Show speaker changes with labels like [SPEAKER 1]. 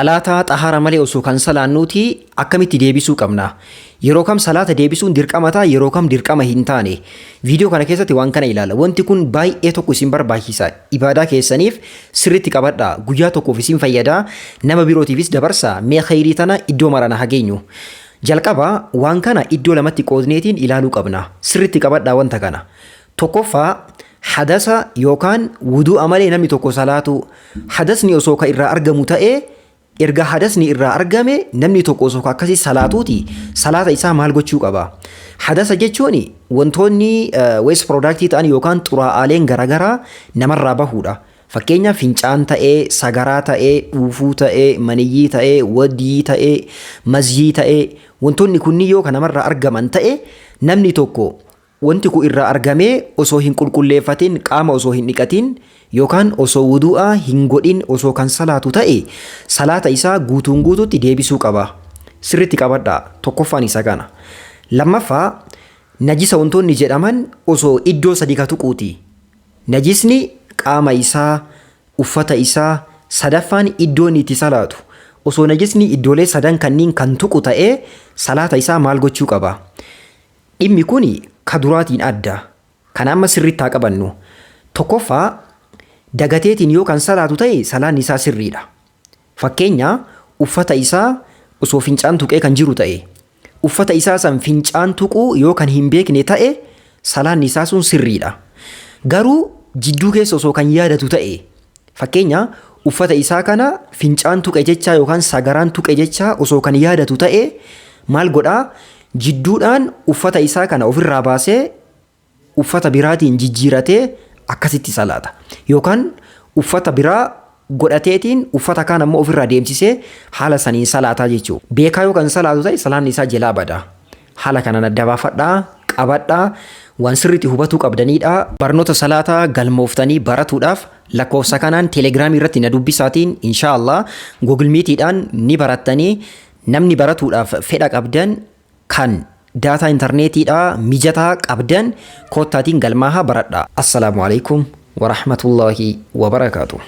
[SPEAKER 1] Salaataa xahaara malee osoo kan salaannuuti akkamitti deebisuu qabna? Yeroo kam salaata deebisuun dirqama ta'a, yeroo kam dirqama hin taane? Viidiyoo kana keessatti waan kana ilaala. Wanti kun baay'ee tokko isin barbaachisa. Ibaadaa keessaniif sirriitti qabadhaa. Guyyaa tokkoof isin fayyada. Nama birootiifis dabarsa. Mee khayrii tana iddoo marana hageenyu. Jalqaba waan kana iddoo lamatti qoodneetiin ilaaluu qabna. Sirriitti qabadhaa wanta kana. Tokkoffaa hadasa yookaan wuduu'a malee namni tokko salaatu hadasni osoo ka irraa argamu ta'ee erga hadasni irraa argame namni tokko osoo akkasii salaatuuti salaata isaa maal gochuu qaba? Hadasa jechuun wantoonni waste productii ta'an yookaan xuraa'aaleen garaagaraa namarraa bahuudha. Fakkeenyaaf fincaan ta'ee, sagaraa ta'ee, dhuufuu ta'ee, maniyyii ta'ee, waddii ta'ee, mazyii ta'ee wantoonni kunniin yoo kan namarraa argaman ta'e namni tokko wanti kun irraa argamee osoo hin qulqulleeffatin qaama osoo hin dhiqatin yookaan osoo wuduu'a hin godhin osoo kan salaatu ta'e salaata isaa guutuun guutuutti deebisuu qaba. Sirriitti qabadhaa. Tokkoffaan isa kana. Lammaffaa najisa wantoonni jedhaman osoo iddoo sadii ka tuquuti. Najisni qaama isaa, uffata isaa, sadaffaan iddoo inni itti salaatu. Osoo najisni iddoolee sadan kanniin kan tuqu ta'ee salaata isaa maal gochuu qaba? Dhimmi kuni ka duraatiin adda. Kana amma sirriitti haa qabannu. Tokkoffaa dagateetiin yoo kan salaatu ta'e salaan isaa sirriidha. Fakkeenya uffata isaa osoo fincaan tuqee kan jiru ta'e uffata isaa san fincaan tuquu yoo kan hin beekne ta'e salaan isaa sun sirriidha. Garuu jidduu keessa osoo kan yaadatu ta'e fakkeenya uffata isaa kana fincaan tuqe jechaa yookaan sagaraan tuqe jechaa osoo kan yaadatu ta'e maal godhaa? Jidduudhaan uffata isaa kana ofirraa baasee uffata biraatiin jijjiiratee akkasitti salaata. Yookaan uffata biraa godhateetiin uffata kaan ammoo ofirraa deemsisee haala saniin salaataa jechuudha. Beekaa yoo kan salaatu ta'e salaan isaa jalaa bada. Haala kanaan adda baafadhaa, qabadhaa, waan sirriitti hubatuu qabdanidha. Barnoota salaataa galmooftanii baratuudhaaf lakkoofsa kanaan teelegiraamii irratti na dubbisaatiin inshaallah Google Meetiidhaan ni barattanii namni baratuudhaaf fedha qabdan kan daataa intarneetiidhaa mijataa qabdan koottaatiin galmaahaa baradhaa. Assalaamu alaikum wa rahmatullahi wa barakaatuh.